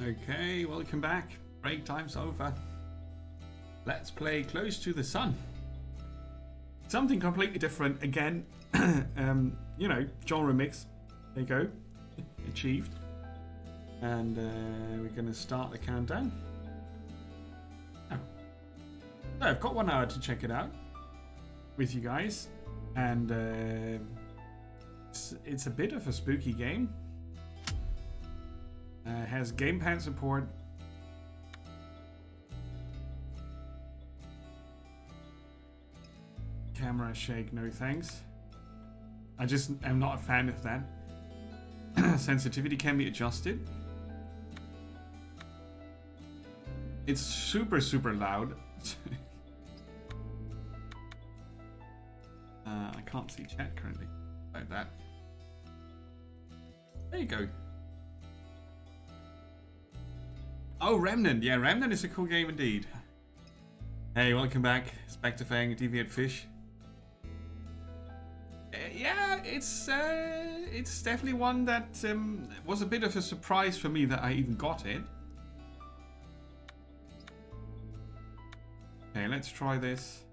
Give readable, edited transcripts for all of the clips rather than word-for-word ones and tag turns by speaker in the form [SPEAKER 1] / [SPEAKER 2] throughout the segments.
[SPEAKER 1] Okay, welcome back. Break time's over. Let's play Close to the Sun. Something completely different again. You know, genre mix. There you go. Achieved. And we're going to start the countdown. Oh. So I've got 1 hour to check it out with you guys. And it's a bit of a spooky game. Has gamepad support. Camera shake, no thanks. I just am not a fan of that. Sensitivity can be adjusted. It's super loud. I can't see chat currently. Like that. There you go. Oh, Remnant. Yeah, Remnant is a cool game indeed. Hey, welcome back. Spectre Fang, Deviant Fish. Yeah, it's definitely one that was a bit of a surprise for me that I even got it. Okay, let's try this.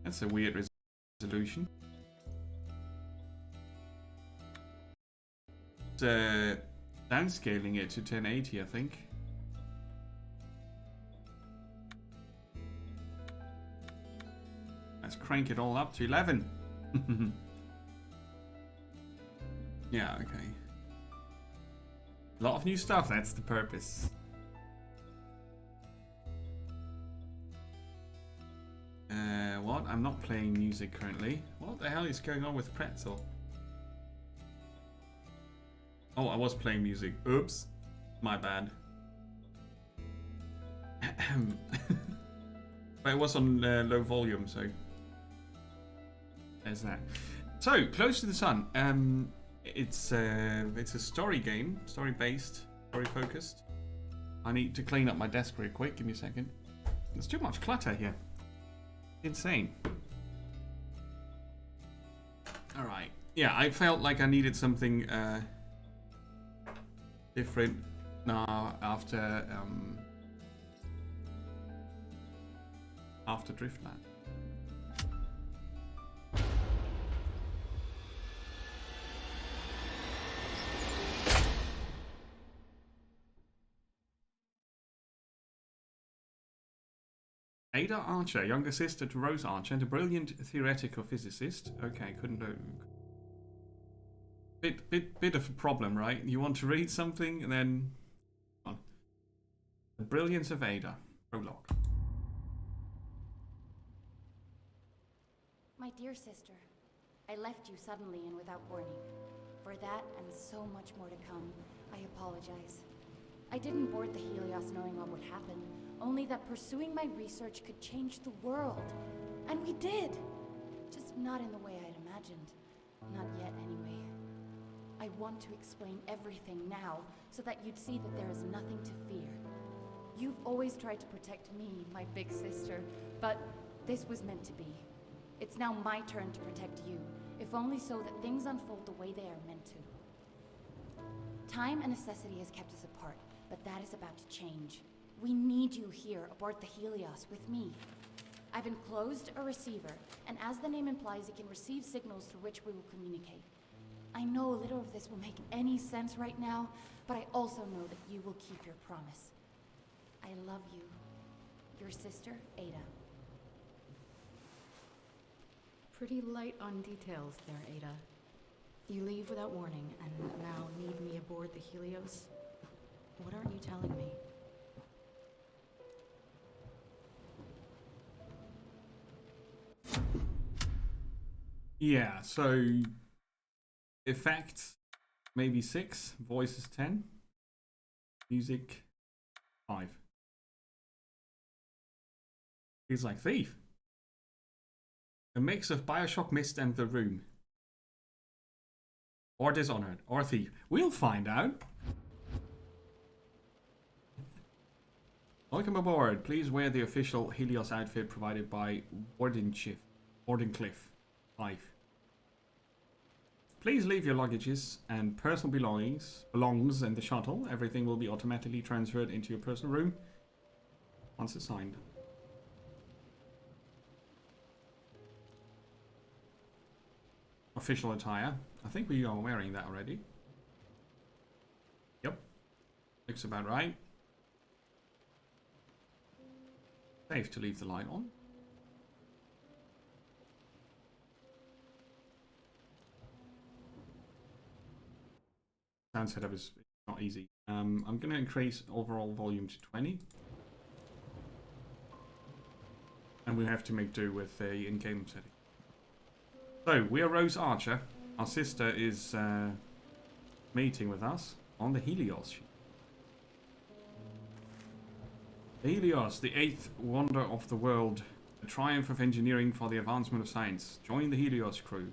[SPEAKER 1] That's a weird resolution. It's downscaling it to 1080, I think. Let's crank it all up to 11. Yeah, okay. A lot of new stuff, that's the purpose. What? I'm not playing music currently. What the hell is going on with Pretzel? Oh, I was playing music. Oops. My bad. But it was on low volume, so... There's that. So, Close to the Sun. It's a story game. Story-based. Story-focused. I need to clean up my desk real quick. Give me a second. There's too much clutter here. Insane. Alright. Yeah, I felt like I needed something different now after Driftland. Ada Archer, younger sister to Rose Archer, and a brilliant theoretical physicist. Okay, couldn't do. Bit of a problem, right? You want to read something and then... The Brilliance of Ada. Prologue.
[SPEAKER 2] My dear sister, I left you suddenly and without warning. For that, and so much more to come, I apologize. I didn't board the Helios knowing what would happen, only that pursuing my research could change the world. And we did! Just not in the way I'd imagined. Not yet, anyway. I want to explain everything now, so that you'd see that there is nothing to fear. You've always tried to protect me, my big sister, but this was meant to be. It's now my turn to protect you, if only so that things unfold the way they are meant to. Time and necessity has kept us apart, but that is about to change. We need you here aboard the Helios with me. I've enclosed a receiver, and as the name implies, it can receive signals through which we will communicate. I know little of this will make any sense right now, but I also know that you will keep your promise. I love you. Your sister, Ada.
[SPEAKER 3] Pretty light on details there, Ada. You leave without warning, and now need me aboard the Helios? What aren't you telling me?
[SPEAKER 1] Yeah, so... Effects, maybe 6. Voices 10. Music 5. Feels like Thief. A mix of Bioshock, Myst, and The Room. Or Dishonored, or Thief. We'll find out. Welcome aboard. Please wear the official Helios outfit provided by Wardenclyffe. 5. Please leave your luggages and personal belongs in the shuttle. Everything will be automatically transferred into your personal room once assigned. Official attire. I think we are wearing that already. Yep. Looks about right. Safe to leave the light on. Sound setup is not easy. I'm going to increase overall volume to 20. And we have to make do with the in-game setting. So, we are Rose Archer. Our sister is meeting with us on the Helios ship. The Helios, the 8th wonder of the world. A triumph of engineering for the advancement of science. Join the Helios crew.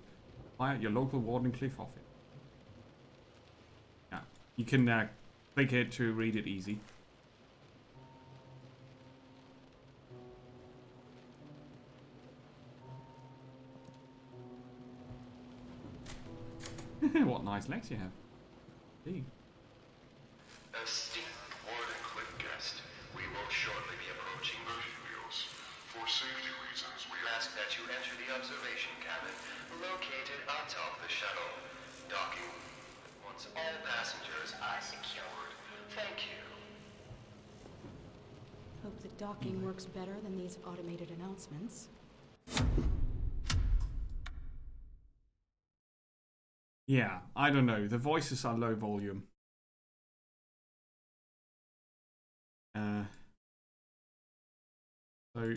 [SPEAKER 1] Apply at your local Wardenclyffe office. Yeah, you can click it to read it easy. What nice legs you have. Gee.
[SPEAKER 4] Esteemed Wardenclyffe guest, we will shortly be approaching the Helios. For safety reasons, we ask that you enter the observation cabin located atop the shuttle. Docking. Once all passengers are secured. Thank you.
[SPEAKER 3] Hope the docking works better than these automated announcements.
[SPEAKER 1] Yeah, I don't know. The voices are low volume. So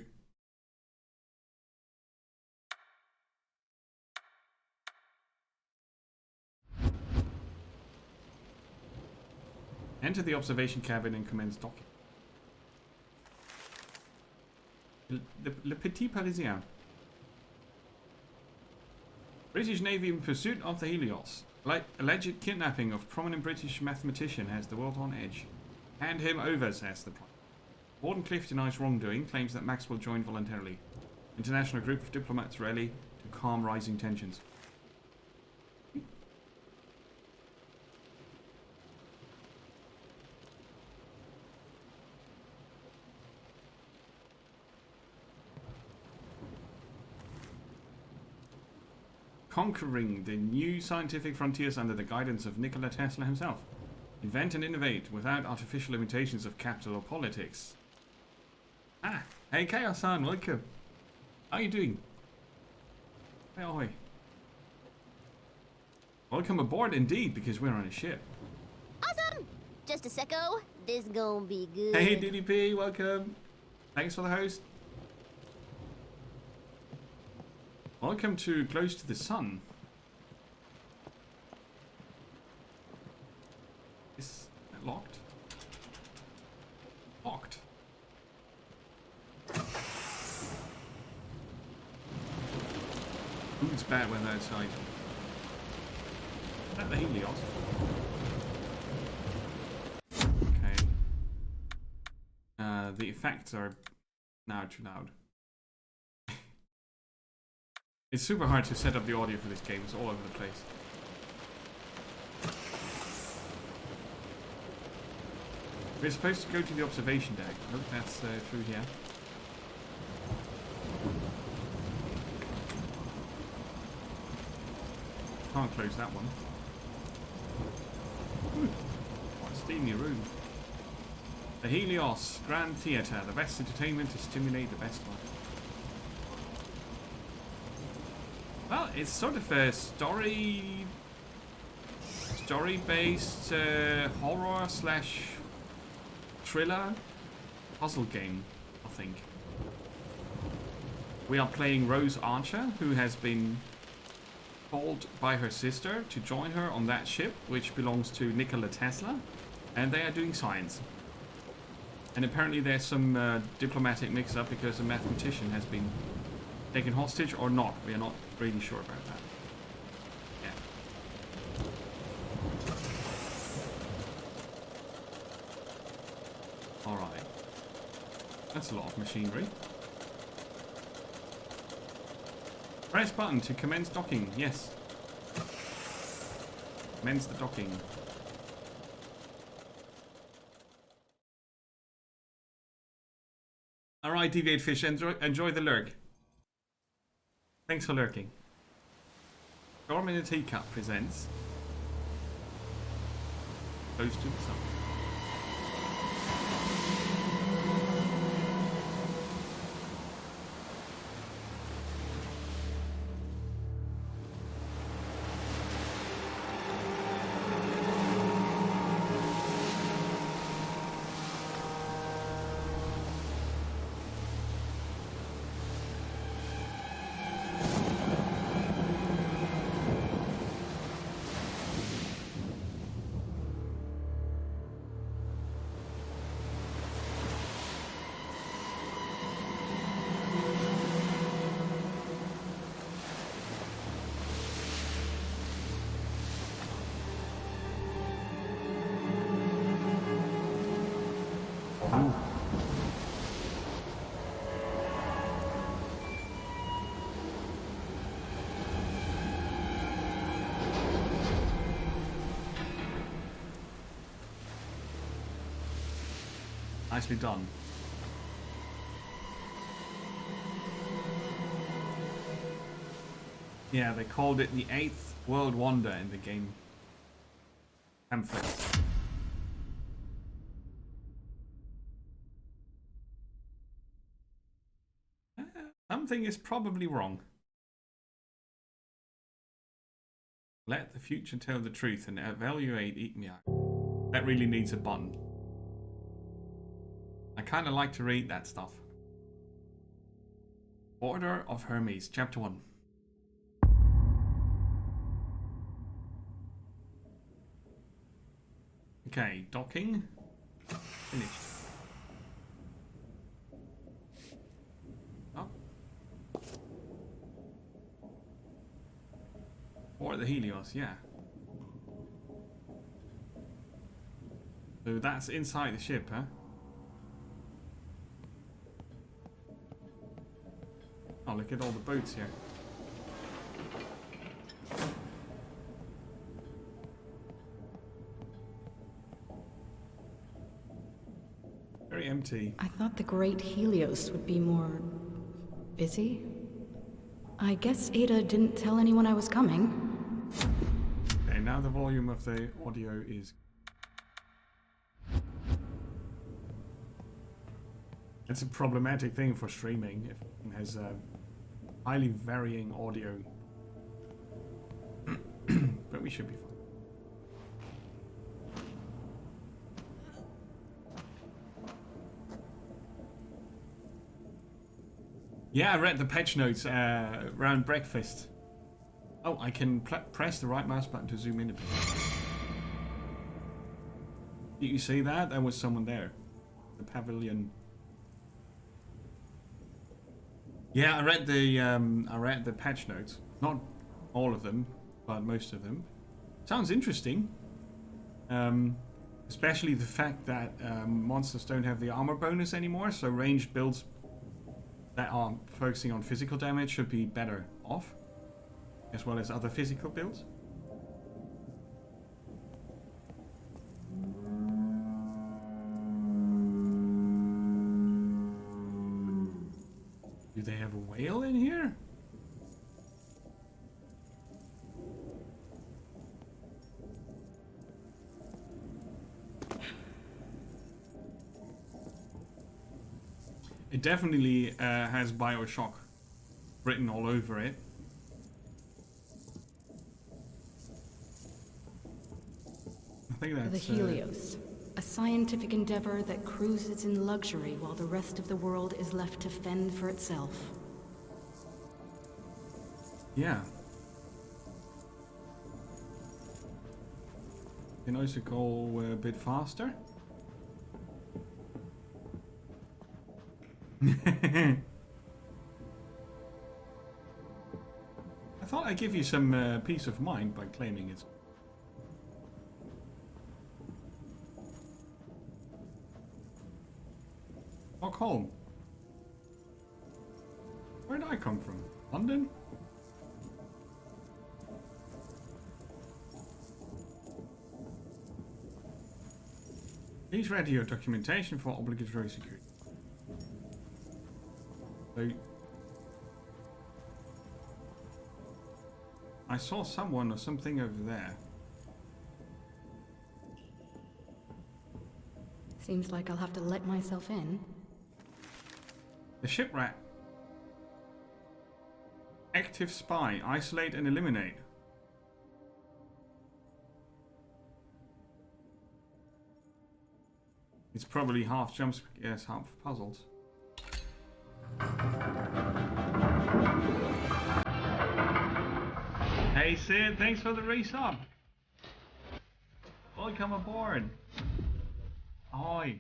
[SPEAKER 1] enter the observation cabin and commence docking. Le Petit Parisien. British Navy in pursuit of the Helios. Alleged kidnapping of prominent British mathematician has the world on edge. Hand him over, says the Prime. Wardenclyffe denies wrongdoing, claims that Maxwell joined voluntarily. International group of diplomats rally to calm rising tensions. Conquering the new scientific frontiers under the guidance of Nikola Tesla himself. Invent and innovate without artificial limitations of capital or politics. Ah, hey Chaos-san, welcome. How are you doing? Hey, ahoy. Welcome aboard indeed, because we're on a ship.
[SPEAKER 5] Awesome! Just a secco. This gonna be good.
[SPEAKER 1] Hey DDP, welcome. Thanks for the host. Welcome to Close to the Sun. Is that locked? Locked. Ooh, it's bad weather outside. Is that the Helios? Okay. The effects are now too loud. It's super hard to set up the audio for this game, it's all over the place. We're supposed to go to the observation deck. I hope that's through here. Can't close that one. Ooh, what a steamy room. The Helios Grand Theatre, the best entertainment to stimulate the best life. Well, it's sort of a story-based horror slash thriller puzzle game, I think. We are playing Rose Archer, who has been called by her sister to join her on that ship, which belongs to Nikola Tesla, and they are doing science. And apparently there's some diplomatic mix-up because a mathematician has been taken hostage or not. We are not really sure about that. Yeah. Alright. That's a lot of machinery. Press button to commence docking. Yes. Commence the docking. Alright, Deviate Fish, enjoy the lurk. Thanks for lurking. Storm in a Teacup presents Close to the Sun. Nicely done. Yeah, they called it the 8th World Wonder in the game pamphlet. Something is probably wrong. Let the future tell the truth and evaluate Igmia. That really needs a button. I kind of like to read that stuff. Order of Hermes, Chapter 1. Okay, docking. Finished. Oh. Or the Helios, yeah. So that's inside the ship, huh? Oh, look at all the boats here. Very empty.
[SPEAKER 3] I thought the Great Helios would be more busy. I guess Ada didn't tell anyone I was coming.
[SPEAKER 1] Okay, now the volume of the audio is... It's a problematic thing for streaming if it has highly varying audio. But we should be fine. Yeah, I read the patch notes around breakfast. Oh, I can press the right mouse button to zoom in a bit. Did you see that? There was someone there. The pavilion. Yeah, I read the patch notes. Not all of them, but most of them. Sounds interesting. Especially the fact that monsters don't have the armor bonus anymore, so ranged builds that are focusing on physical damage should be better off, as well as other physical builds. Do they have a whale in here? It definitely has Bioshock written all over it. I think that's...
[SPEAKER 3] The Helios. A scientific endeavor that cruises in luxury while the rest of the world is left to fend for itself.
[SPEAKER 1] Yeah. Can also go a bit faster. I thought I'd give you some peace of mind by claiming it. Stockholm. Where did I come from? London? Please ready your documentation for obligatory security. So, I saw someone or something over there.
[SPEAKER 3] Seems like I'll have to let myself in.
[SPEAKER 1] The shipwreck. Active spy. Isolate and eliminate. It's probably half jump scares, half puzzles. Hey Sid, thanks for the resub. Welcome aboard. Ahoy.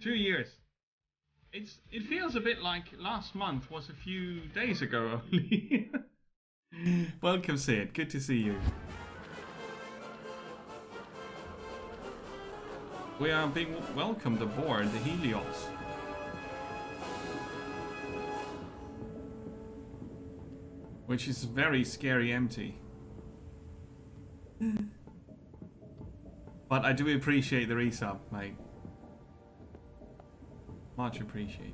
[SPEAKER 1] 2 years. It feels a bit like last month was a few days ago only. Welcome Sid, good to see you. We are being welcomed aboard the Helios. Which is very scary empty. But I do appreciate the resub, mate. Much appreciated.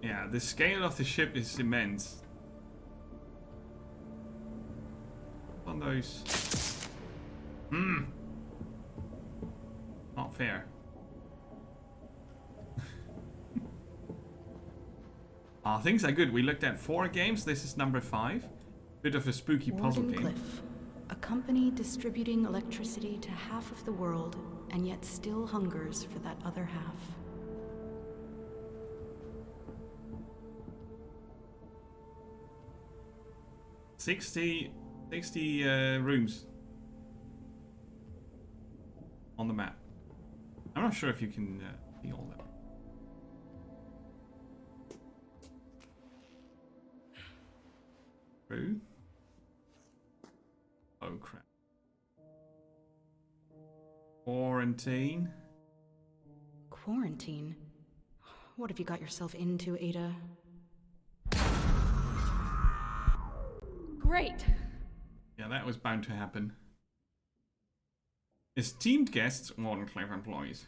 [SPEAKER 1] Yeah, the scale of the ship is immense. On those. Not fair. Things are good. We looked at 4 games. This is number 5. Bit of a spooky puzzle game.
[SPEAKER 3] Wardenclyffe, a company distributing electricity to half of the world, and yet still hungers for that other half.
[SPEAKER 1] Sixty rooms on the map. I'm not sure if you can see all that. True. Oh crap. Quarantine.
[SPEAKER 3] Quarantine? What have you got yourself into, Ada?
[SPEAKER 2] Great!
[SPEAKER 1] Yeah, that was bound to happen. Esteemed guests, Wardenclyffe employees.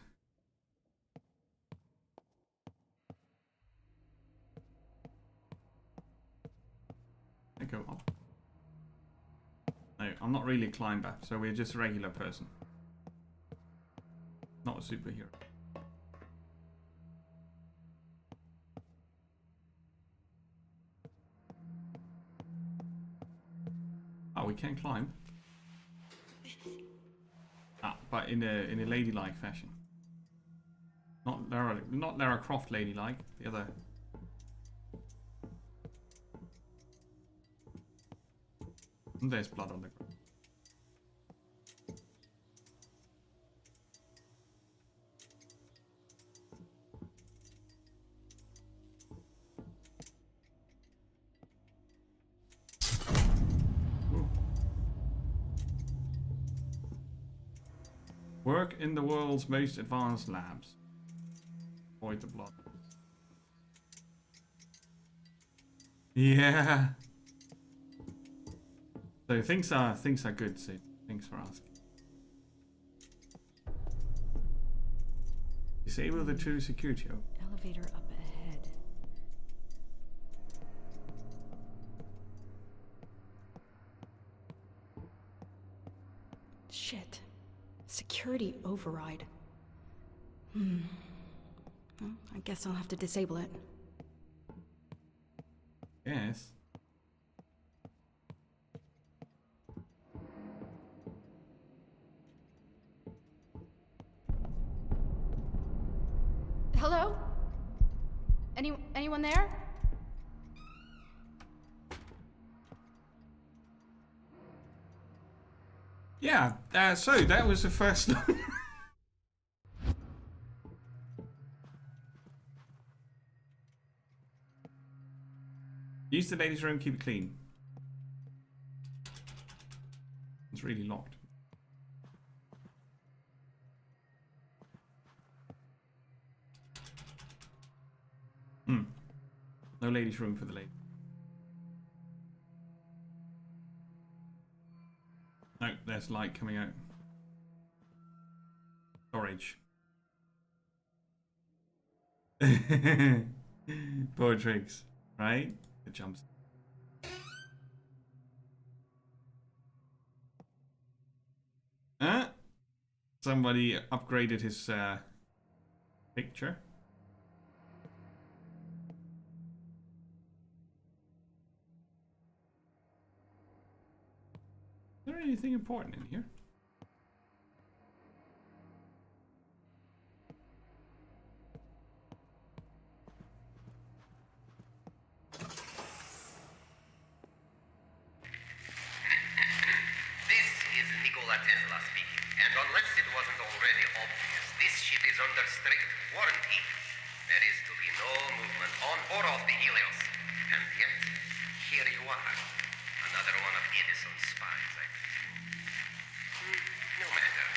[SPEAKER 1] I go up. No, I'm not really a climber, so we're just a regular person. Not a superhero. Oh, we can climb. But in a ladylike fashion. Not Lara Croft ladylike. The other. And there's blood on the ground. Work in the world's most advanced labs. Avoid the blood. Yeah. So things are good, Sid. Thanks for asking. Disable the 2 security.
[SPEAKER 3] Elevator up ahead. Shit. Security override. Well, I guess I'll have to disable it.
[SPEAKER 1] Yes.
[SPEAKER 3] Hello? Anyone there?
[SPEAKER 1] Yeah, so that was the first. Use the ladies' room, keep it clean. It's really locked. No ladies' room for the lady. No, there's light coming out. Storage. Poor Triggs, right? It jumps. Somebody upgraded his picture. Is there anything important in here?
[SPEAKER 4] This is Nikola Tesla speaking, and unless it wasn't already obvious, this ship is under strict warranty. There is to be no movement on or off the Helios. And yet, here you are. Another one of Edison's spies, I think. No matter.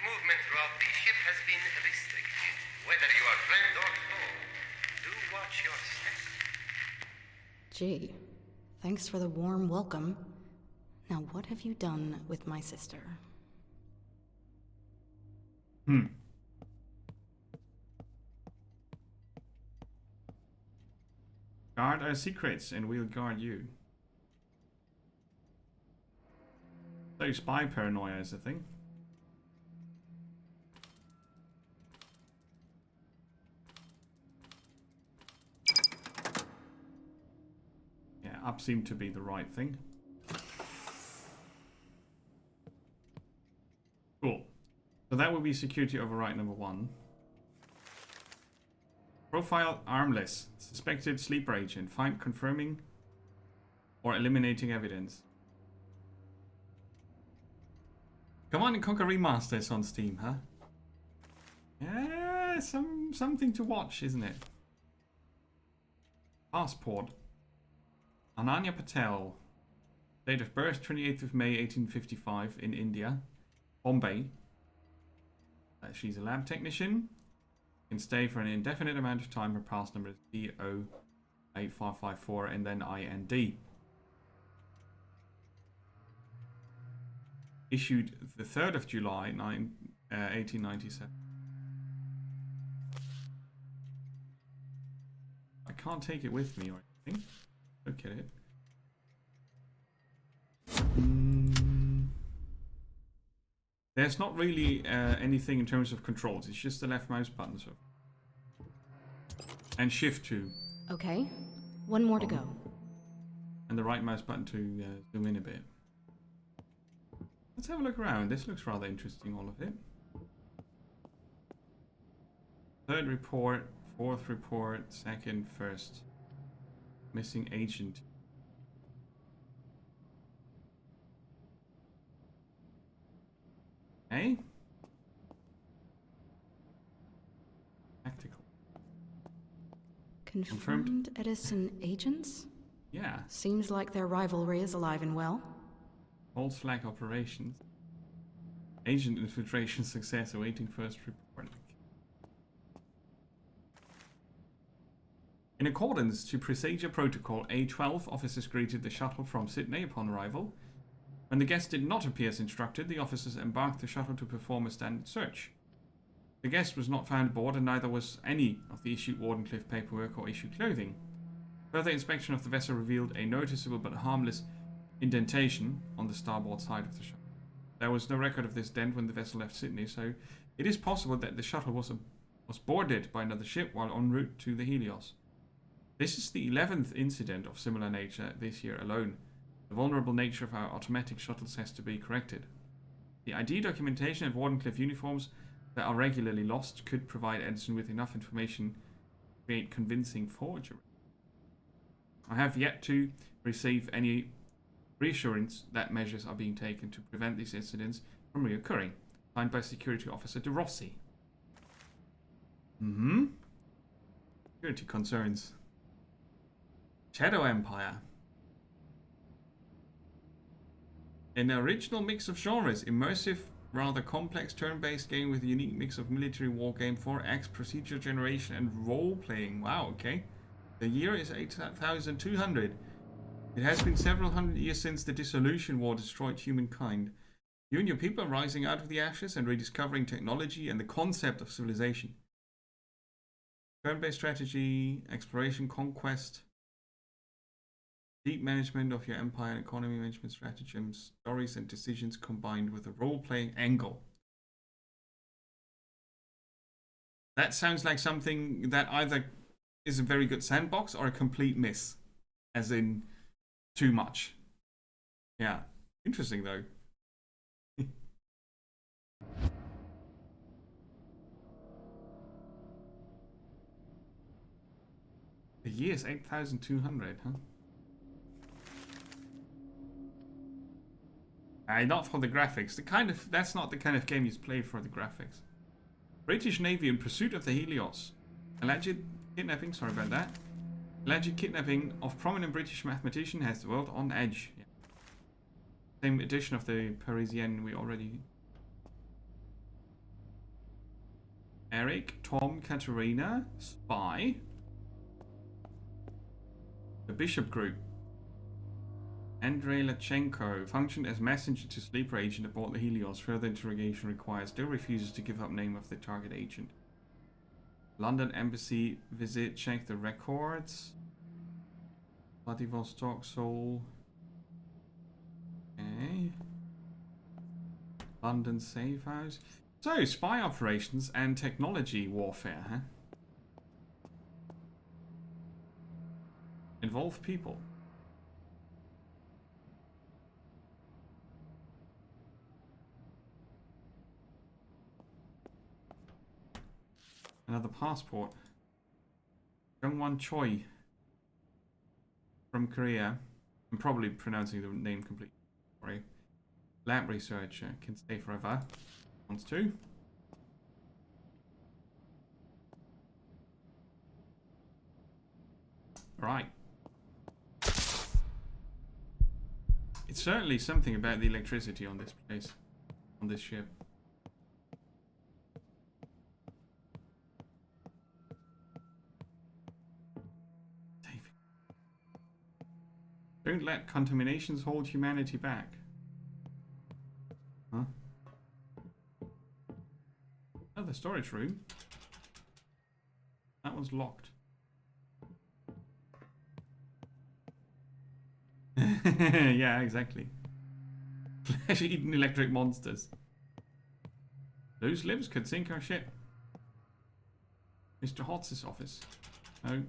[SPEAKER 4] Movement throughout the ship has been restricted. Whether you are friend or foe, do watch your step.
[SPEAKER 3] Gee, thanks for the warm welcome. Now what have you done with my sister?
[SPEAKER 1] Guard our secrets and we'll guard you. So spy paranoia is a thing. Yeah, up seemed to be the right thing. Cool. So that would be security override number 1. Profile armless. Suspected sleeper agent. Find confirming or eliminating evidence. Come on and Conquer Remaster is on Steam, huh? Yeah, something to watch, isn't it? Passport. Ananya Patel. Date of birth 28th of May 1855 in India. Bombay. She's a lab technician. Can stay for an indefinite amount of time. Her pass number is DO8554 and then IND. Issued the 3rd of July 1897. I can't take it with me or anything. Look at it. There's not really anything in terms of controls. It's just the left mouse button. So. And shift 2.
[SPEAKER 3] Okay, one more to go.
[SPEAKER 1] And the right mouse button to zoom in a bit. Let's have a look around. This looks rather interesting, all of it. 3rd report, 4th report, 2nd, 1st. Missing agent. Okay. Tactical.
[SPEAKER 3] Confirmed Edison agents?
[SPEAKER 1] Yeah.
[SPEAKER 3] Seems like their rivalry is alive and well.
[SPEAKER 1] False flag operations. Agent infiltration success awaiting first report. In accordance to procedure protocol A12, officers greeted the shuttle from Sydney upon arrival. When the guest did not appear as instructed, the officers embarked the shuttle to perform a standard search. The guest was not found aboard, and neither was any of the issued Wardenclyffe paperwork or issued clothing. Further inspection of the vessel revealed a noticeable but harmless indentation on the starboard side of the shuttle. There was no record of this dent when the vessel left Sydney, so it is possible that the shuttle was boarded by another ship while en route to the Helios. This is the 11th incident of similar nature this year alone. The vulnerable nature of our automatic shuttles has to be corrected. The ID documentation and Wardenclyffe uniforms that are regularly lost could provide Edison with enough information to create convincing forgery. I have yet to receive any reassurance that measures are being taken to prevent these incidents from reoccurring. Signed by Security Officer De Rossi. Security concerns. Shadow Empire. An original mix of genres, immersive, rather complex turn-based game with a unique mix of military wargame, 4X, procedure generation, and role-playing. Wow, okay. The year is 8,200. It has been several hundred years since the Dissolution War destroyed humankind. You and your people are rising out of the ashes and rediscovering technology and the concept of civilization. Turn-based strategy, exploration, conquest, deep management of your empire and economy management stratagems, stories and decisions combined with a role-playing angle. That sounds like something that either is a very good sandbox or a complete miss. As in, too much. Yeah. Interesting, though. The year is 8,200, huh? Not for the graphics. That's not the kind of game you play for the graphics. British Navy in pursuit of the Helios. Alleged kidnapping, sorry about that. Alleged kidnapping of prominent British mathematician has the world on edge. Yeah. Same edition of the Parisienne we already... Eric, Tom, Katerina, Spy. The Bishop Group. Andrei Lachenko functioned as messenger to sleeper agent aboard the Helios. Further interrogation required. Still refuses to give up name of the target agent. London embassy visit. Check the records. Vladivostok, Seoul. Okay. London safe house. So, spy operations and technology warfare, huh? Involve people. Another passport. Jungwon Choi. From Korea. I'm probably pronouncing the name completely. Sorry. Lab researcher. Can stay forever. Wants to. Right. It's certainly something about the electricity on this place. On this ship. Don't let contaminations hold humanity back. Huh? Oh, the storage room. That one's locked. Yeah, exactly. Flesh-eating electric monsters. Loose lips could sink our ship. Mr. Hotz's office. No.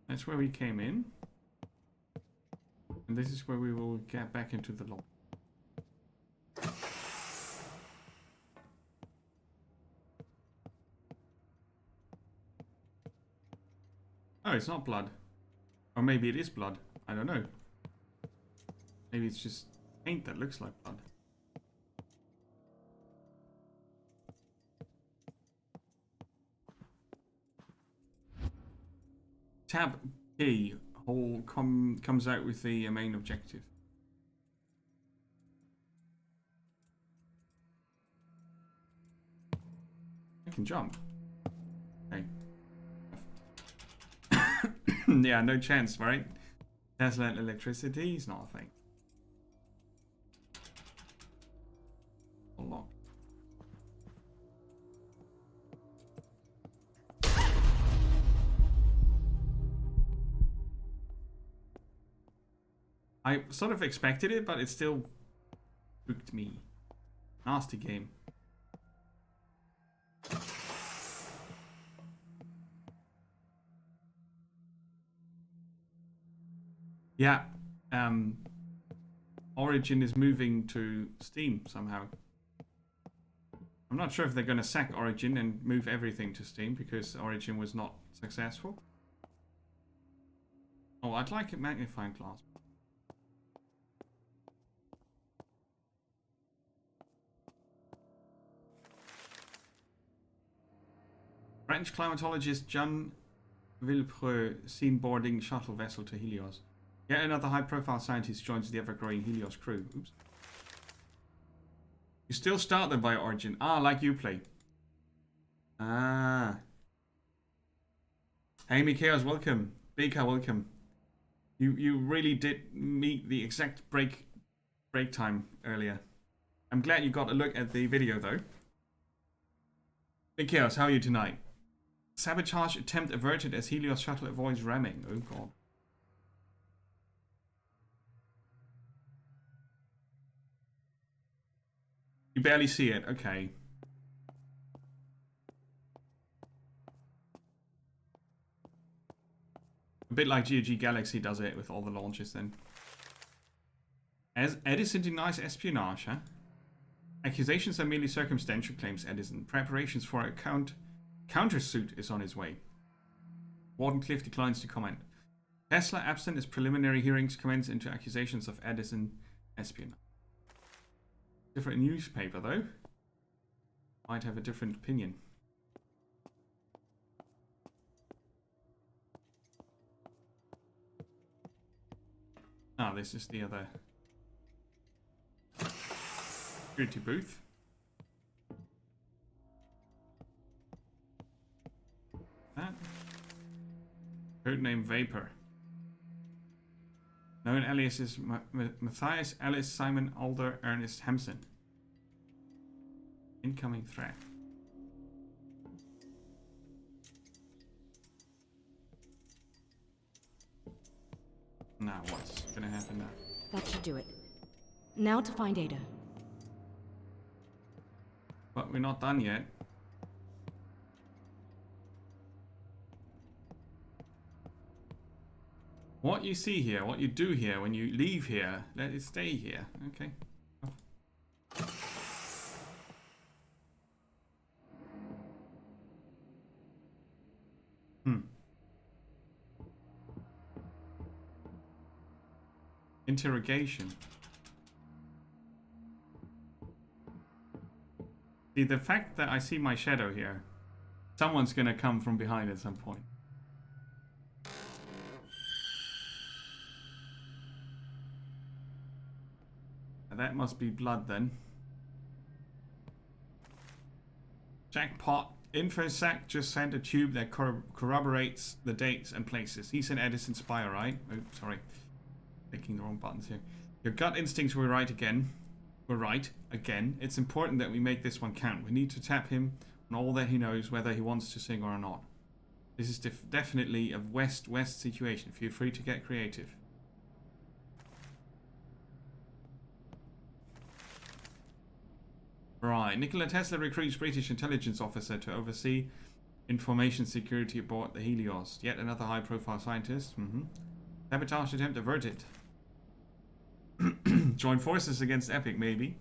[SPEAKER 1] That's where we came in. And this is where we will get back into the lobby. Oh, it's not blood. Or maybe it is blood. I don't know. Maybe it's just paint that looks like blood. Tab P whole comes out with the main objective. I can jump. Okay. Yeah, no chance, right? Tesla and electricity is not a thing. Locked. I sort of expected it, but it still spooked me. Nasty game. Yeah, Origin is moving to Steam somehow. I'm not sure if they're going to sack Origin and move everything to Steam because Origin was not successful. Oh, I'd like a magnifying glass. French climatologist Jean Villepreux seen boarding shuttle vessel to Helios. Yet another high-profile scientist joins the ever-growing Helios crew. Oops. You still start them via Origin. Ah, like Uplay. Ah. Hey, Mikhails, welcome. Bika, welcome. You really did meet the exact break time earlier. I'm glad you got a look at the video, though. Mikhails, how are you tonight? Sabotage attempt averted as Helios shuttle avoids ramming. Oh, God. You barely see it. Okay. A bit like GOG Galaxy does it with all the launches then. As Edison denies espionage, huh? Accusations are merely circumstantial, claims Edison. Preparations for a countersuit is on his way. Wardenclyffe declines to comment. Tesla absent as preliminary hearings commence into accusations of Edison espionage. Different newspaper though. Might have a different opinion. Ah, this is the other security booth. That codename Vapor. Known alias is Matthias Alice Simon Alder Ernest Hampson. Incoming threat. Now what's gonna happen now?
[SPEAKER 3] That should do it. Now to find Ada.
[SPEAKER 1] But we're not done yet. What you see here, what you do here, when you leave here, let it stay here. Okay. Interrogation. See, the fact that I see my shadow here, someone's gonna come from behind at some point. That must be blood then. Jackpot. InfoSec just sent a tube that corroborates the dates and places. He's an Edison spy, right? Oh, sorry. Clicking the wrong buttons here. Your gut instincts were right again. It's important that we make this one count. We need to tap him on all that he knows, whether he wants to sing or not. This is definitely a West-West situation. Feel free to get creative. Right. Nikola Tesla recruits British intelligence officer to oversee information security aboard the Helios. Yet another high-profile scientist. Sabotage attempt averted. Join forces against Epic, maybe.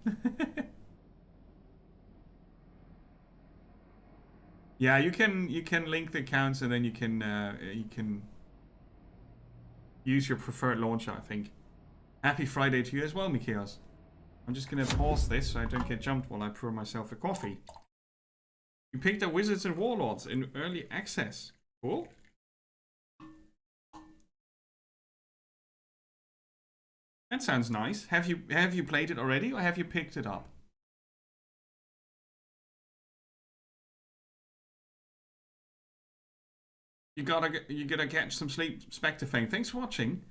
[SPEAKER 1] Yeah, you can link the accounts and then you can use your preferred launcher, I think. Happy Friday to you as well, Mikios. I'm just gonna pause this so I don't get jumped while I pour myself a coffee. You picked up Wizards and Warlords in early access. Cool. That sounds nice. Have you played it already or have you picked it up? You gotta catch some sleep, Spectre Fang. Thanks for watching.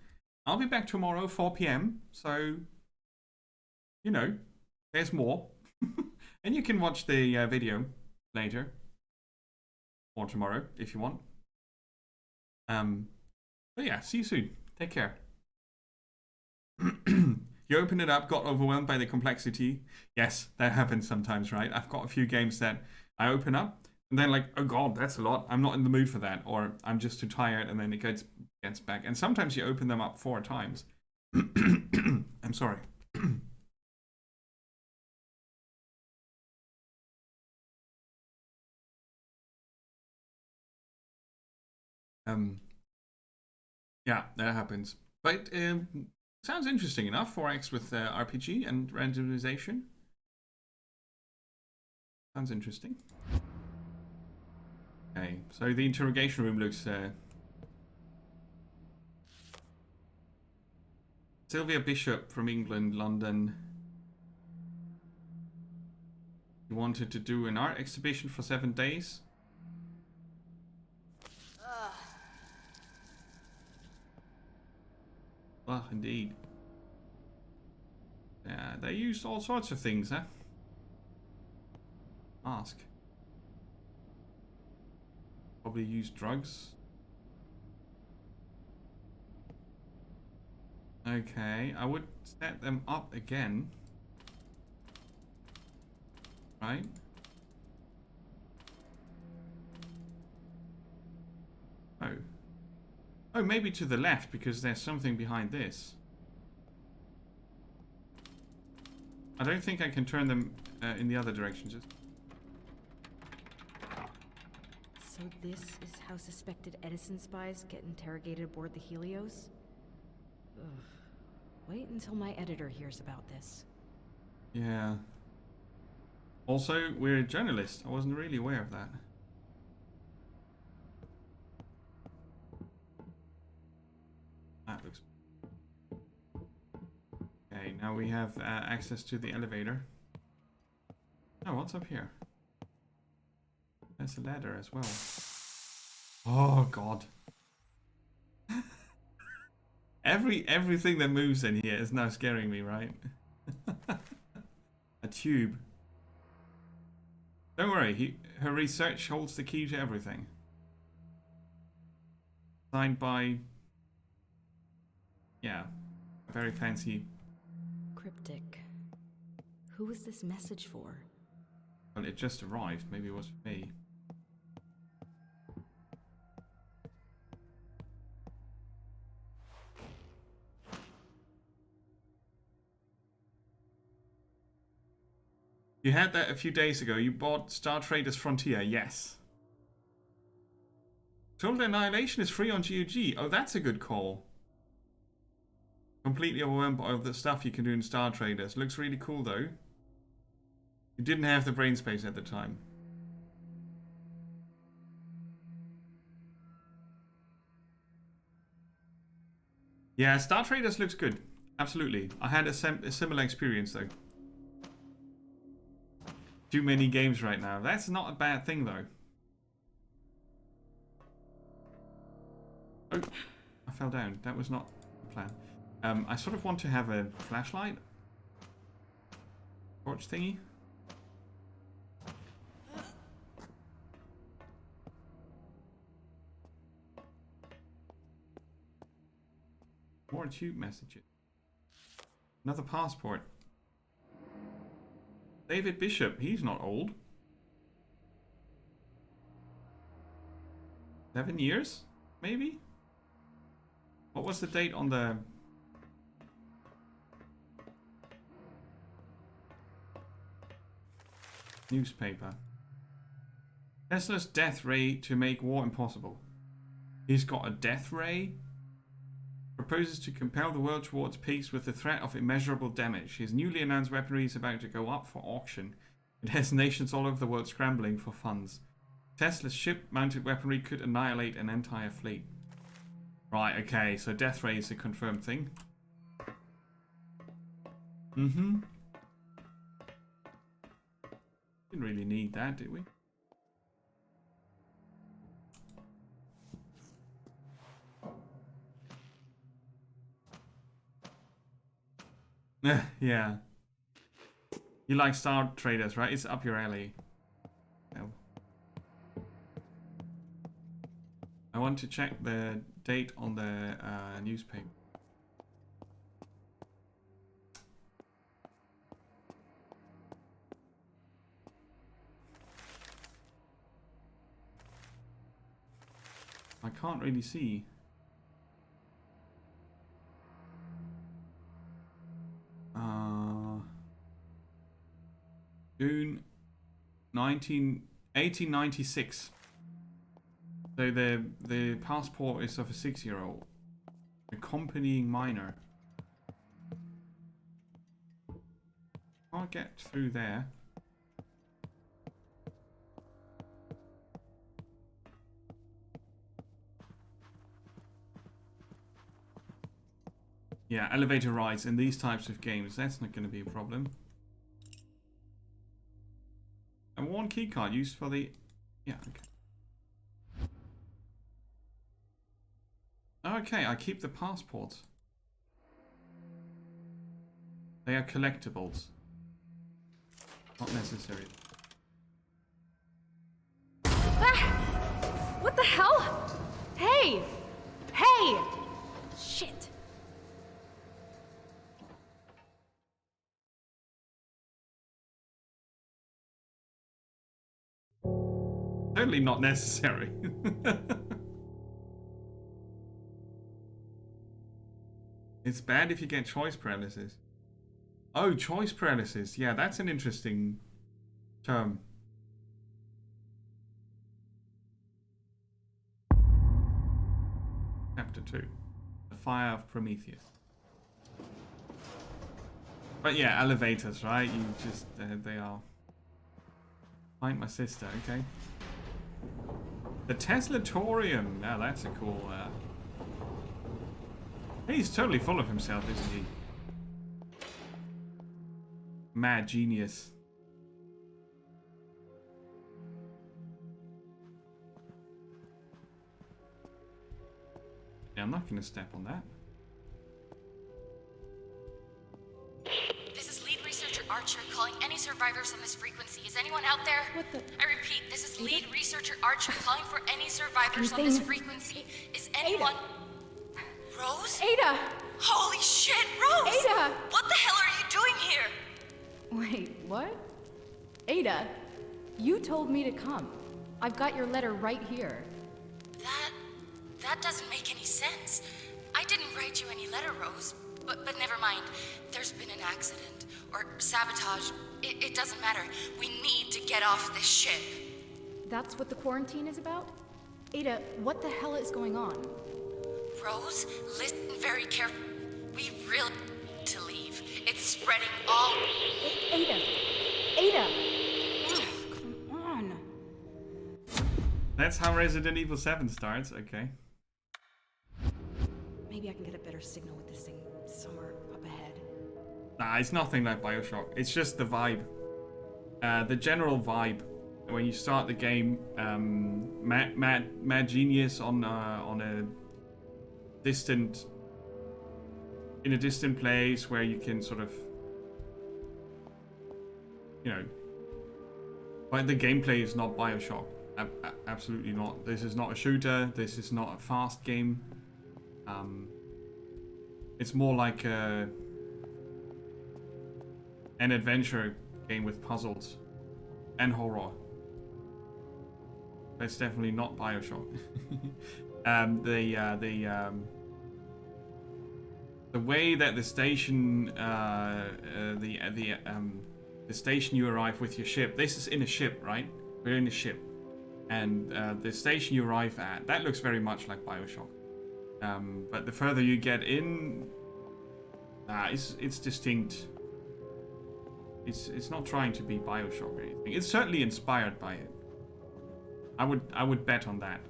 [SPEAKER 1] I'll be back tomorrow, 4 PM. So, you know, there's more. And you can watch the video later. Or tomorrow, if you want. But yeah, see you soon. Take care. You open it up, got overwhelmed by the complexity. Yes, that happens sometimes, right? I've got a few games that I open up and then like, oh god, that's a lot. I'm not in the mood for that. Or I'm just too tired and then it gets back. And sometimes you open them up 4 times. I'm sorry. Yeah, that happens. But sounds interesting enough. 4X with RPG and randomization. Sounds interesting. Okay, so the interrogation room looks Sylvia Bishop from England, London. You wanted to do an art exhibition for 7 days? Well, indeed. Yeah, they used all sorts of things, huh? Ask. Probably used drugs. Okay, I would set them up again. Right? Oh. Oh, maybe to the left, because there's something behind this. I don't think I can turn them in the other direction. Just.
[SPEAKER 3] So this is how suspected Edison spies get interrogated aboard the Helios? Ugh. Wait until my editor hears about this.
[SPEAKER 1] Yeah. Also, we're a journalist. I wasn't really aware of that. That looks... Okay, now we have access to the elevator. Oh, what's up here? There's a ladder as well. Oh, God. Everything that moves in here is now scaring me, right? A tube. Don't worry, her research holds the key to everything. Signed by... Yeah, very fancy.
[SPEAKER 3] Cryptic. Who was this message for?
[SPEAKER 1] Well, it just arrived. Maybe it was for me. You had that a few days ago. You bought Star Traders Frontier. Yes. Total Annihilation is free on GOG. Oh, that's a good call. Completely overwhelmed by all the stuff you can do in Star Traders. Looks really cool, though. You didn't have the brain space at the time. Yeah, Star Traders looks good. Absolutely. I had a similar experience, though. Too many games right now. That's not a bad thing, though. Oh, I fell down. That was not the plan. I sort of want to have a flashlight. Torch thingy. More tube messages. Another passport. David Bishop, he's not old. 7 years, maybe? What was the date on the... newspaper? Tesla's death ray to make war impossible. He's got a death ray? Proposes to compel the world towards peace with the threat of immeasurable damage. His newly announced weaponry is about to go up for auction. It has nations all over the world scrambling for funds. Tesla's ship-mounted weaponry could annihilate an entire fleet. Right, okay, so death ray is a confirmed thing. Mm-hmm. Didn't really need that, did we? Yeah. You like Star Traders, right? It's up your alley. No. I want to check the date on the newspaper. I can't really see. June 1896. So the passport is of a 6-year-old. Accompanying minor. Can't get through there. Yeah, elevator rides in these types of games, that's not going to be a problem. And one keycard used for the... Yeah, okay. Okay, I keep the passports. They are collectibles. Not necessary.
[SPEAKER 3] Ah! What the hell? Hey! Hey! Shit.
[SPEAKER 1] Totally not necessary. It's bad if you get choice paralysis. Oh, choice paralysis. Yeah, that's an interesting term. Chapter 2. The Fire of Prometheus. But yeah, elevators, right? You just, they are... Find my sister, okay. The Teslatorium. Now that's a cool... He's totally full of himself, isn't he? Mad genius. Yeah, I'm not going to step on that.
[SPEAKER 2] This is lead researcher Archer calling any survivors on this frequency. Is anyone out there?
[SPEAKER 3] What the?
[SPEAKER 2] I repeat, this is lead researcher Archer calling for any survivors on this frequency. Is anyone... Rose?
[SPEAKER 3] Ada!
[SPEAKER 2] Holy shit, Rose!
[SPEAKER 3] Ada!
[SPEAKER 2] What the hell are you doing here?
[SPEAKER 3] Wait, what? Ada, you told me to come. I've got your letter right here.
[SPEAKER 2] That doesn't make any sense. I didn't write you any letter, Rose. But never mind. There's been an accident. Or sabotage. It doesn't matter. We need to get off this ship.
[SPEAKER 3] That's what the quarantine is about? Ada, what the hell is going on?
[SPEAKER 2] Rose, listen very carefully. We really need to leave. It's spreading all...
[SPEAKER 3] Ada! Ada! Oh, come on.
[SPEAKER 1] That's how Resident Evil 7 starts, okay.
[SPEAKER 3] Maybe I can get a better signal with this thing somewhere up ahead.
[SPEAKER 1] Nah, it's nothing like BioShock. It's just the vibe. The general vibe. When you start the game, mad genius on a distant... in a distant place where you can sort of... You know... But the gameplay is not BioShock. Absolutely not. This is not a shooter. This is not a fast game. It's more like an adventure game with puzzles and horror. That's definitely not BioShock. The way that the station, the station you arrive with your ship. This is in a ship, right? We're in a ship, and the station you arrive at, that looks very much like BioShock. But the further you get in, it's distinct. It's not trying to be BioShock or anything. It's certainly inspired by it. I would bet on that.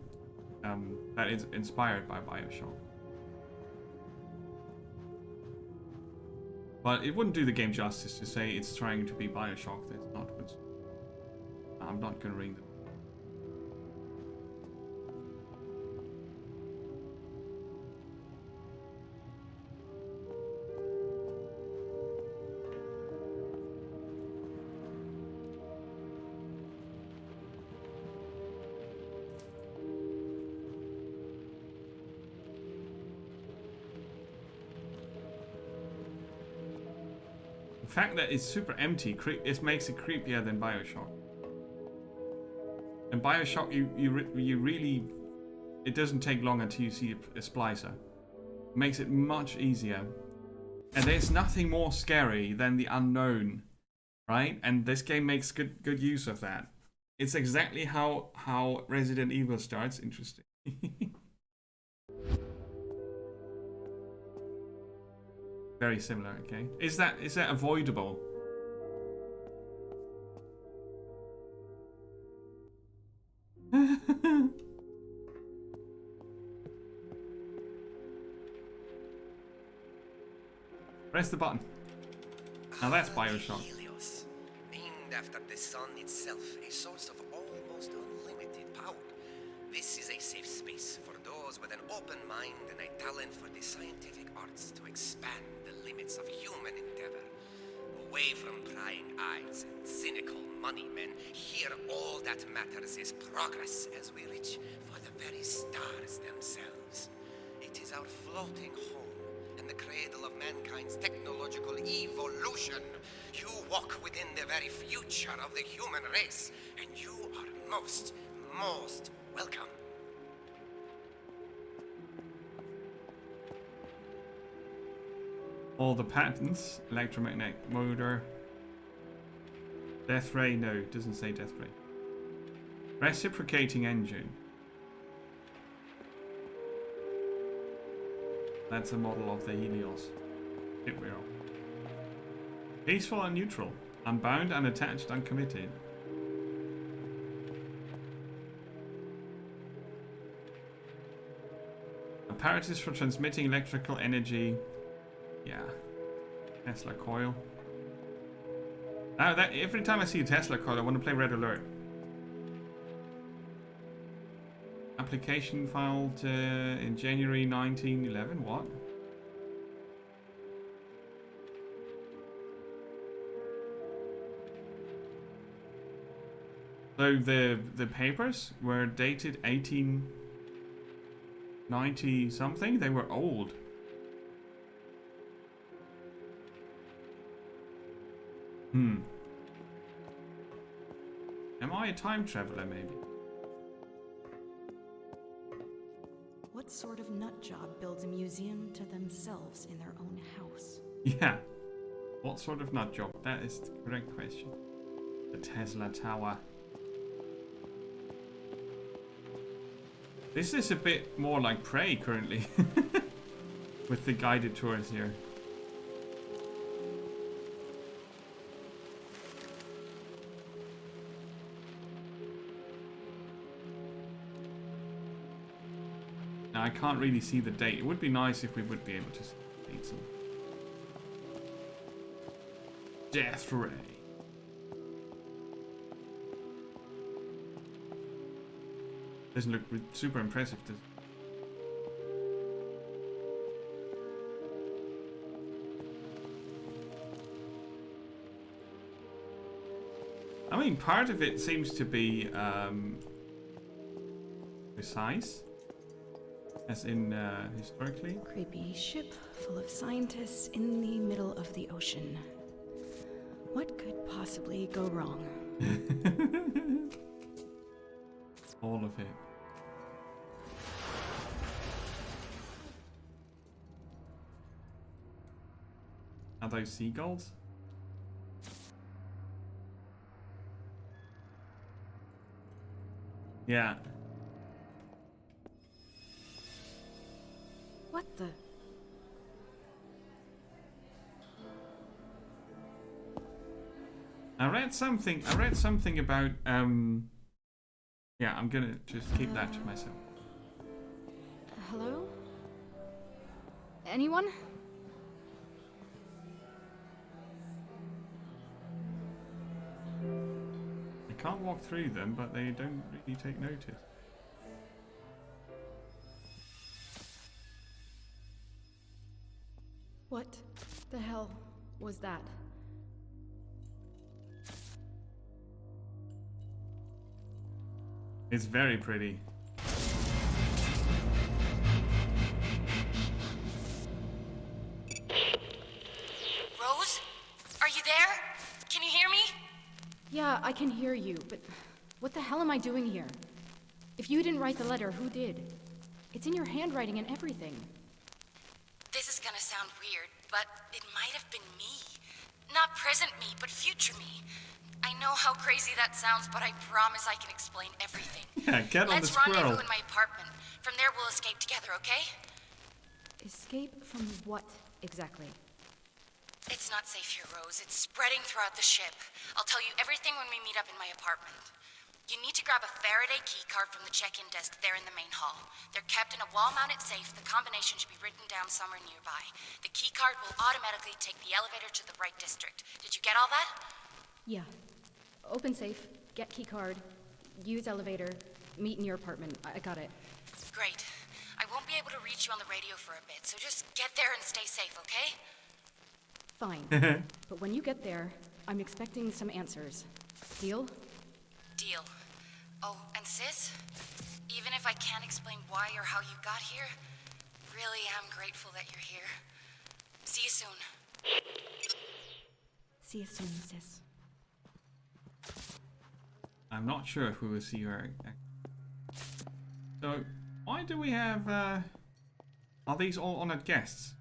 [SPEAKER 1] That it's inspired by BioShock. But it wouldn't do the game justice to say it's trying to be BioShock. That's not what... I'm not gonna ring them. The fact that it's super empty, it makes it creepier than BioShock. And BioShock, you really... It doesn't take long until you see a splicer. It makes it much easier. And there's nothing more scary than the unknown, right? And this game makes good use of that. It's exactly how Resident Evil starts. Interesting. Very similar, okay. Is that avoidable? Press the button. Now that's Bioshock.
[SPEAKER 6] Helios, named after the sun itself, a source of almost unlimited power. This is a safe space for those with an open mind and a talent for the scientific arts to expand the limits of human endeavor. Away from prying eyes and cynical money men, here all that matters is progress as we reach for the very stars themselves. It is our floating home and the cradle of mankind's technological evolution. You walk within the very future of the human race, and you are most welcome.
[SPEAKER 1] All the patents, electromagnetic motor, death ray, no, it doesn't say death ray. Reciprocating engine. That's a model of the Helios. It will. Peaceful and neutral. Unbound, unattached, uncommitted. Apparatus for transmitting electrical energy. Yeah. Tesla coil. Now that every time I see a Tesla coil, I want to play Red Alert. Application filed in January 1911. What? So the papers were dated 1890 something. They were old. Am I a time traveler, maybe?
[SPEAKER 3] What sort of nut job builds a museum to themselves in their own house?
[SPEAKER 1] Yeah. What sort of nut job? That is the correct question. The Tesla Tower. This is a bit more like Prey currently. With the guided tours here. Now, I can't really see the date. It would be nice if we would be able to see some. Death Ray. Doesn't look super impressive, does it? I mean, part of it seems to be precise. As in, historically?
[SPEAKER 3] Creepy ship full of scientists in the middle of the ocean. What could possibly go wrong?
[SPEAKER 1] All of it. Are those seagulls? Yeah.
[SPEAKER 3] What the?
[SPEAKER 1] I read something about yeah, I'm gonna just keep that to myself.
[SPEAKER 3] Hello? Anyone?
[SPEAKER 1] I can't walk through them, but they don't really take notice.
[SPEAKER 3] What the hell was that?
[SPEAKER 1] It's very pretty.
[SPEAKER 2] Rose? Are you there? Can you hear me?
[SPEAKER 3] Yeah, I can hear you, but what the hell am I doing here? If you didn't write the letter, who did? It's in your handwriting and everything.
[SPEAKER 2] This is gonna sound weird, but it might have been me. Not present me, but future me. I know how crazy that sounds, but I promise I can explain everything.
[SPEAKER 1] Yeah, get on the
[SPEAKER 2] Let's
[SPEAKER 1] squirrel.
[SPEAKER 2] rendezvous in my apartment. From there, we'll escape together, okay?
[SPEAKER 3] Escape from what, exactly?
[SPEAKER 2] It's not safe here, Rose. It's spreading throughout the ship. I'll tell you everything when we meet up in my apartment. You need to grab a Faraday keycard from the check-in desk there in the main hall. They're kept in a wall-mounted safe. The combination should be written down somewhere nearby. The keycard will automatically take the elevator to the right district. Did you get all that?
[SPEAKER 3] Yeah. Open safe, get keycard, use elevator, meet in your apartment. I got it.
[SPEAKER 2] Great. I won't be able to reach you on the radio for a bit, so just get there and stay safe, okay?
[SPEAKER 3] Fine. But when you get there, I'm expecting some answers. Deal?
[SPEAKER 2] Deal. Oh, and sis, even if I can't explain why or how you got here, really am grateful that you're here. See you soon.
[SPEAKER 3] See you soon, sis.
[SPEAKER 1] I'm not sure if we will see her. So, why do we have, are these all honored guests?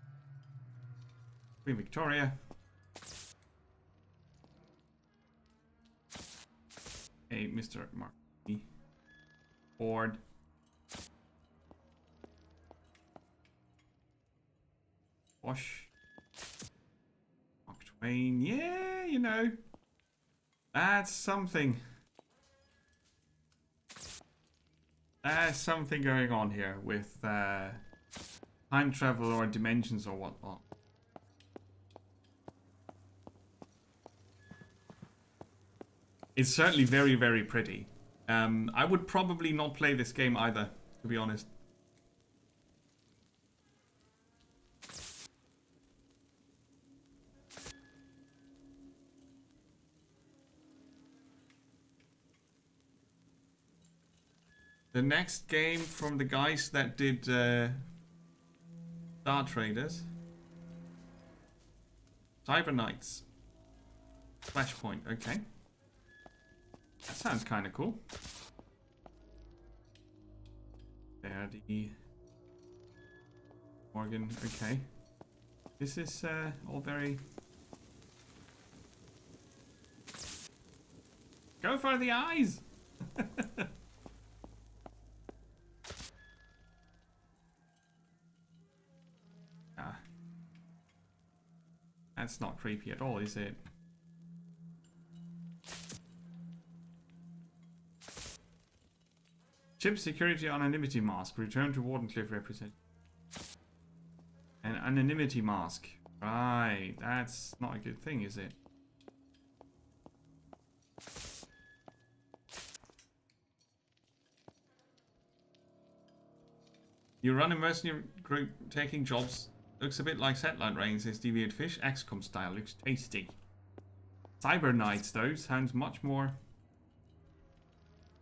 [SPEAKER 1] Queen Victoria. Hey, Mr. Marquis. Ford. Wash. Mark Twain. Yeah, you know. That's something. There's something going on here with time travel or dimensions or whatnot. It's certainly very, very pretty. I would probably not play this game either, to be honest. The next game from the guys that did Star Traders. Cyber Knights. Flashpoint, okay. That sounds kind of cool. There, the Morgan, okay. This is all very... Go for the eyes! That's not creepy at all, is it? Chip security anonymity mask. Return to Wardenclyffe represent. An anonymity mask. Right, that's not a good thing, is it? You run a mercenary group taking jobs. Looks a bit like Satellite Reigns, says Deviant Fish. XCOM style, looks tasty. Cyber Knights, though, sounds much more...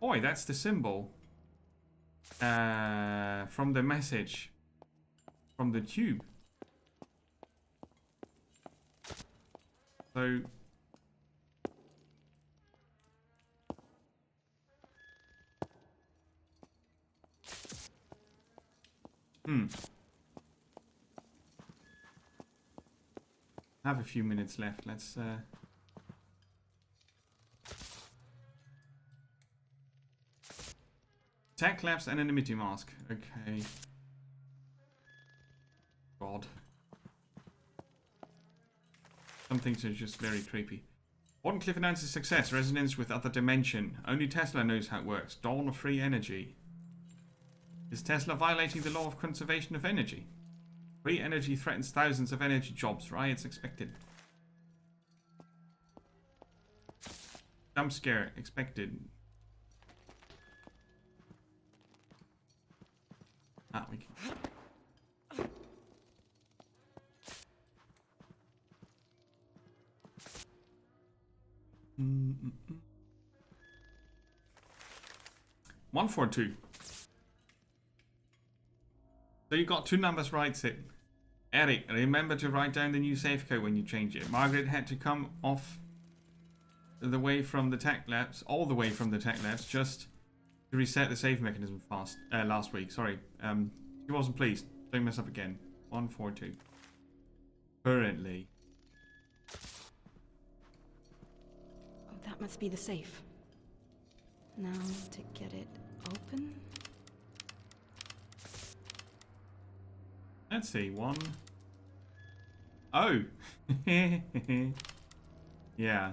[SPEAKER 1] Boy, that's the symbol. From the message. From the tube. So... Have a few minutes left. Let's Tech Labs anonymity mask. Okay. God. Some things are just very creepy. Wardenclyffe announces success. Resonance with other dimension. Only Tesla knows how it works. Dawn of free energy. Is Tesla violating the law of conservation of energy? Free energy threatens thousands of energy jobs. Riots expected. Jump scare expected. Ah, we can. Mm-mm-mm. 142. So you got two numbers right, Sid. Eric, remember to write down the new safe code when you change it. Margaret had to come off the way from the tech labs, all the way from the tech labs, just to reset the save mechanism last week. Sorry. She wasn't pleased. Don't mess up again. 142. Currently.
[SPEAKER 3] Oh, that must be the safe. Now to get it open.
[SPEAKER 1] Let's see. One. Oh. Yeah.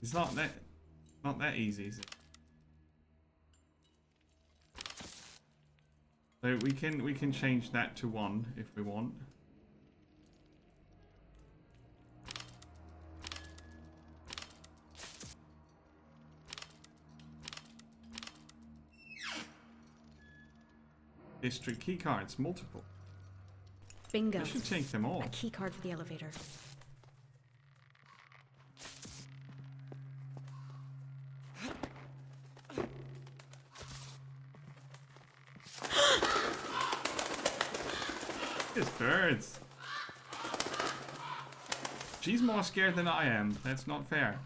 [SPEAKER 1] It's not that easy, is it? So we can change that to 1 if we want. District key cards, multiple.
[SPEAKER 3] Bingo.
[SPEAKER 1] I should take them all.
[SPEAKER 3] A key card for the elevator.
[SPEAKER 1] It's birds. She's more scared than I am. That's not fair.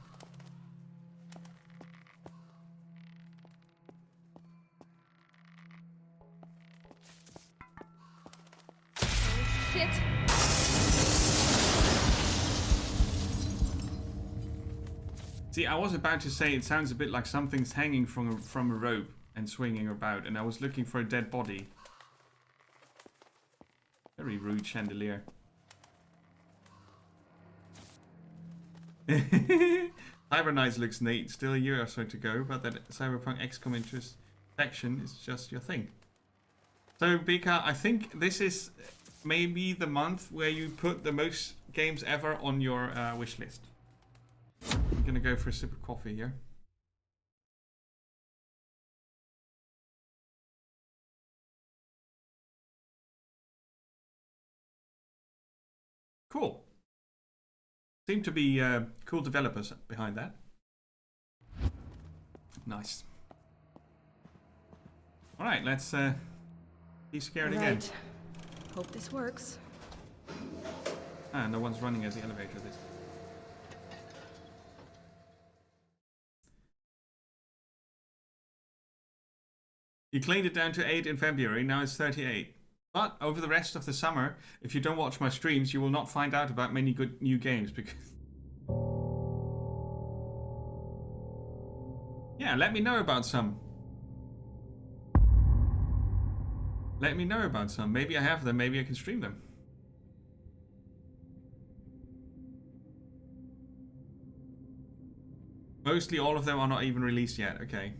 [SPEAKER 3] Shit!
[SPEAKER 1] See, I was about to say it sounds a bit like something's hanging from a rope and swinging about, and I was looking for a dead body. Very rude chandelier. Cyber Knights looks neat. Still a year or so to go, but that Cyberpunk XCOM interest section is just your thing. So, Bika, I think this is maybe the month where you put the most games ever on your wish list. I'm gonna go for a sip of coffee here. Cool. Seem to be cool developers behind that. Nice. Alright, let's be scared again.
[SPEAKER 3] Hope this works.
[SPEAKER 1] Ah, no one's running as the elevator this. You cleaned it down to 8 in February, now it's 38. But over the rest of the summer, if you don't watch my streams, you will not find out about many good new games because... Yeah, let me know about some. Let me know about some. Maybe I have them, maybe I can stream them. Mostly all of them are not even released yet, okay.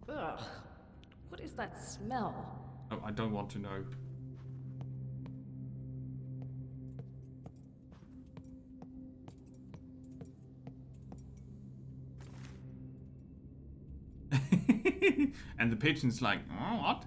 [SPEAKER 3] Ugh. What is that smell?
[SPEAKER 1] Oh, I don't want to know. And the pigeon's like, oh, what?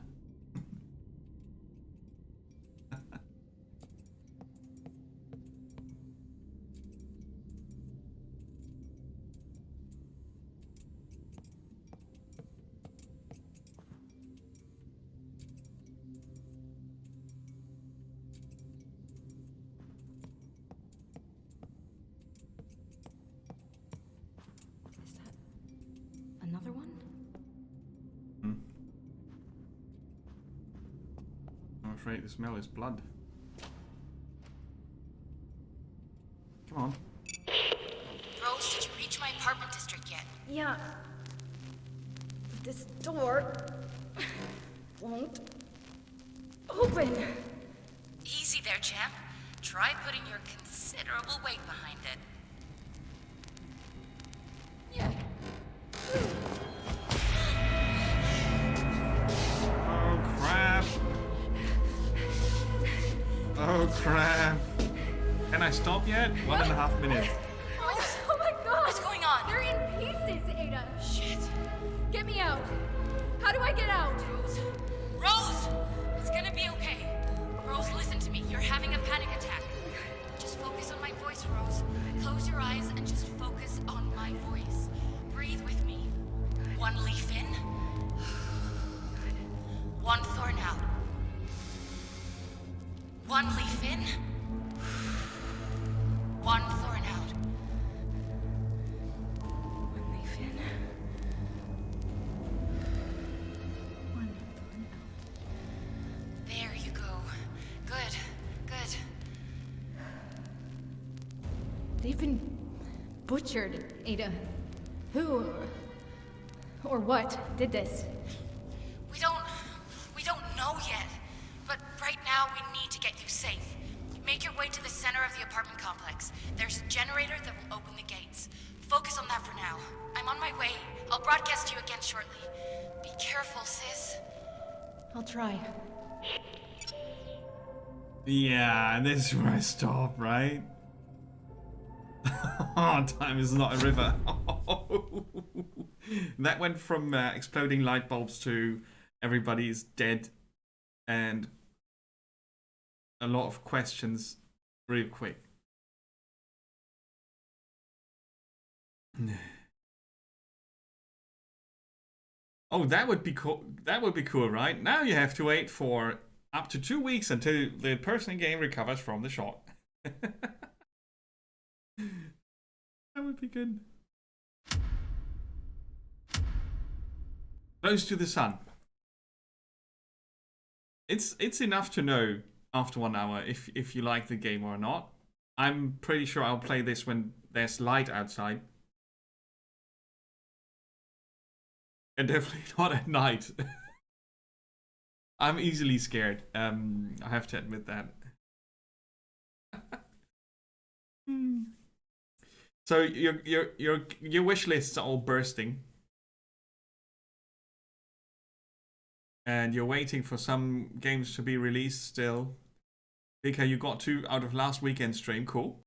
[SPEAKER 3] Is that another one?
[SPEAKER 1] I'm afraid the smell is blood. Come on.
[SPEAKER 2] Rose, did you reach my apartment district yet?
[SPEAKER 3] Yeah. But this door won't open.
[SPEAKER 2] Easy there, champ. Try putting your considerable weight behind it.
[SPEAKER 3] Yeah.
[SPEAKER 1] Oh crap! Oh crap! Can I stop yet? 1.5 minutes.
[SPEAKER 2] Rose,
[SPEAKER 3] Oh my god!
[SPEAKER 2] what's going on?
[SPEAKER 3] They're in pieces, Ada!
[SPEAKER 2] Shit.
[SPEAKER 3] Get me out! How do I get out?
[SPEAKER 2] Rose? Rose! It's gonna be okay. Rose, listen to me. You're having a panic attack. Just focus on my voice, Rose. Close your eyes and just focus on my voice. Breathe with me. 1 leaf in. 1 thorn out. 1 leaf in. 1 thorn out.
[SPEAKER 3] One leaf in. One thorn out.
[SPEAKER 2] There you go. Good. Good.
[SPEAKER 3] They've been butchered, Ada. Who or what did this?
[SPEAKER 2] We don't know yet. But right now we need to get you safe.
[SPEAKER 3] Make your way to the center of the apartment complex. There's a generator that will open the gates. Focus on that for now. I'm on my way. I'll broadcast to you again shortly. Be careful, sis. I'll try.
[SPEAKER 1] Yeah, this is where I stop, right? Time is not a river. That went from exploding light bulbs to everybody's dead and a lot of questions real quick. Oh, that would be cool. That would be cool, right? Now you have to wait for up to 2 weeks until the person in game recovers from the shock. That would be good. Close to the sun. It's enough to know after 1 hour if you like the game or not. I'm pretty sure I'll play this when there's light outside. And definitely not at night. I'm easily scared. I have to admit that. So your wish lists are all bursting. And you're waiting for some games to be released still. Vika, you got 2 out of last weekend's stream. Cool.